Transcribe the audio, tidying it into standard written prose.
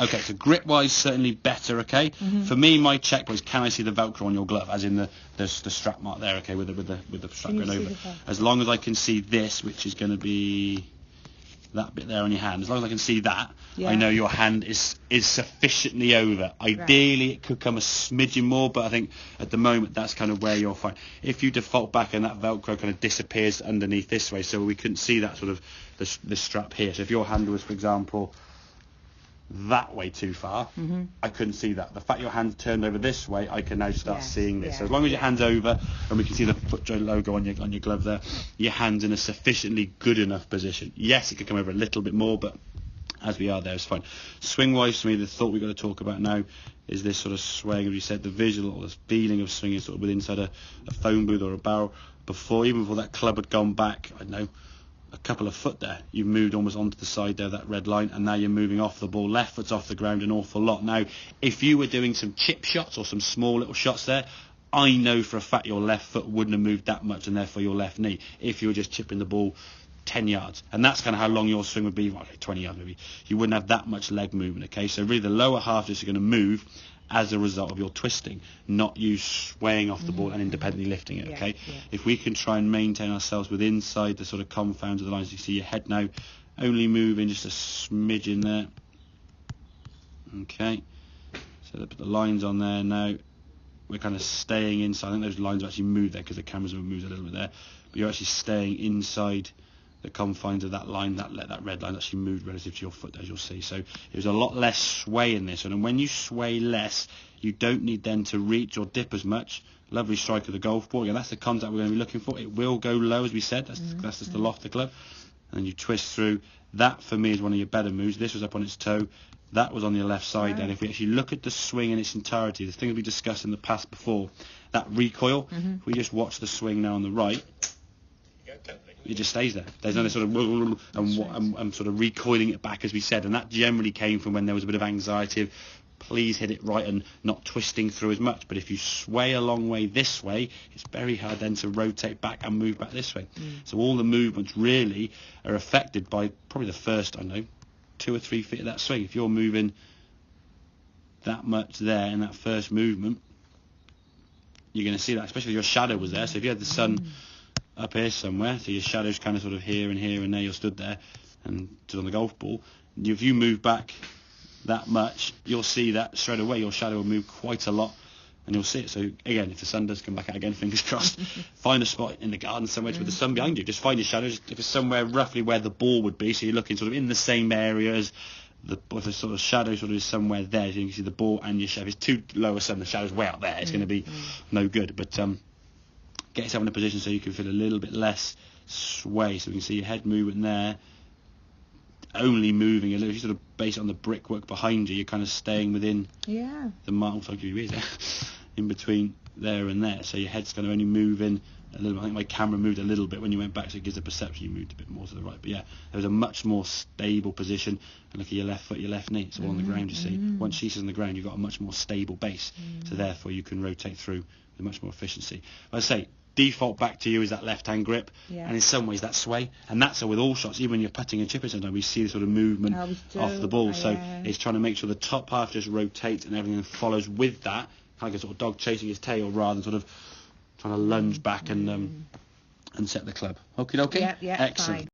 Okay, so grip-wise, certainly better, okay? For me, my check was, can I see the Velcro on your glove, as in the strap mark there, okay, with the strap going over. As long as I can see this, which is going to be that bit there on your hand, as long as I can see that, I know your hand is sufficiently over. Ideally, it could come a smidgen more, but I think at the moment that's kind of where you're fine. If you default back and that Velcro kind of disappears underneath this way, so we couldn't see that sort of this strap here. So if your hand was, for example, that way too far, I couldn't see that. The fact your hand turned over this way, I can now start seeing this. So as long as your hand's over and we can see the FootJoy logo on your glove there, your hand's in a sufficiently good enough position. Yes, it could come over a little bit more, but as we are there, it's fine. Swing wise, for me, the thought we've got to talk about now is this sort of swaying, as you said, the visual or this feeling of swinging sort of with inside a phone booth or a barrel. Even before that club had gone back, I don't know, a couple of foot there, you've moved almost onto the side there, that red line, and now you're moving off the ball. Left foot's off the ground an awful lot. Now, if you were doing some chip shots or some small little shots there, I know for a fact your left foot wouldn't have moved that much, and therefore your left knee, if you were just chipping the ball 10 yards. And that's kind of how long your swing would be, 20 yards maybe. You wouldn't have that much leg movement, okay? So really the lower half is going to move as a result of your twisting, not you swaying off the ball and independently lifting it, okay? If we can try and maintain ourselves with inside the sort of confounds of the lines, you see your head now only moving just a smidgen there, okay? So they put the lines on there now. We're kind of staying inside. I think those lines have actually moved there because the camera's moved a little bit there, but you're actually staying inside the confines of that line. That red line actually moved relative to your foot, as you'll see. So there's a lot less sway in this, and when you sway less, you don't need then to reach or dip as much. Lovely strike of the golf ball. Again, that's the contact we're going to be looking for. It will go low, as we said. That's just the loft of the club, and you twist through. That for me is one of your better moves. This was up on its toe. That was on your left side. And if we actually look at the swing in its entirety, the things we discussed in the past before, that recoil, if we just watch the swing now on the right, it just stays there. There's no sort of and sort of recoiling it back, as we said, and that generally came from when there was a bit of anxiety of please hit it right and not twisting through as much. But if you sway a long way this way, it's very hard then to rotate back and move back this way. So all the movements really are affected by probably the first, I don't know, 2 or 3 feet of that swing. If you're moving that much there in that first movement, you're going to see that, especially if your shadow was there. So if you had the sun up here somewhere, so your shadow's kind of sort of here and there, you're stood there and stood on the golf ball. If you move back that much, you'll see that straight away your shadow will move quite a lot, and you'll see it. So again, if the sun does come back out again, fingers crossed, find a spot in the garden somewhere with the sun behind you. Just find your shadows. If it's somewhere roughly where the ball would be, so you're looking sort of in the same area as if the sort of shadow sort of is somewhere there, so you can see the ball and your shadow. If it's too low a sun, the shadow's way out there, it's going to be no good. But get yourself in a position so you can feel a little bit less sway, so we can see your head movement there, only moving a little. If you sort of base it on the brickwork behind you, you're kind of staying within the mark. I'll give you there, in between there and there. So your head's kind of only moving a little bit. I think my camera moved a little bit when you went back, so it gives a perception you moved a bit more to the right. But yeah, there was a much more stable position. And look at your left foot, your left knee. It's all on the ground, you see. Once she's on the ground, you've got a much more stable base. So therefore, you can rotate through with much more efficiency. But I say, default back to you is that left-hand grip, and in some ways that sway, and that's so with all shots. Even when you're putting and chipping sometimes, we see the sort of movement off the ball. So it's trying to make sure the top half just rotates and everything follows with that, kind of like a sort of dog chasing his tail, rather than sort of trying to lunge back and set the club. Okie dokie? Yeah, excellent. fine.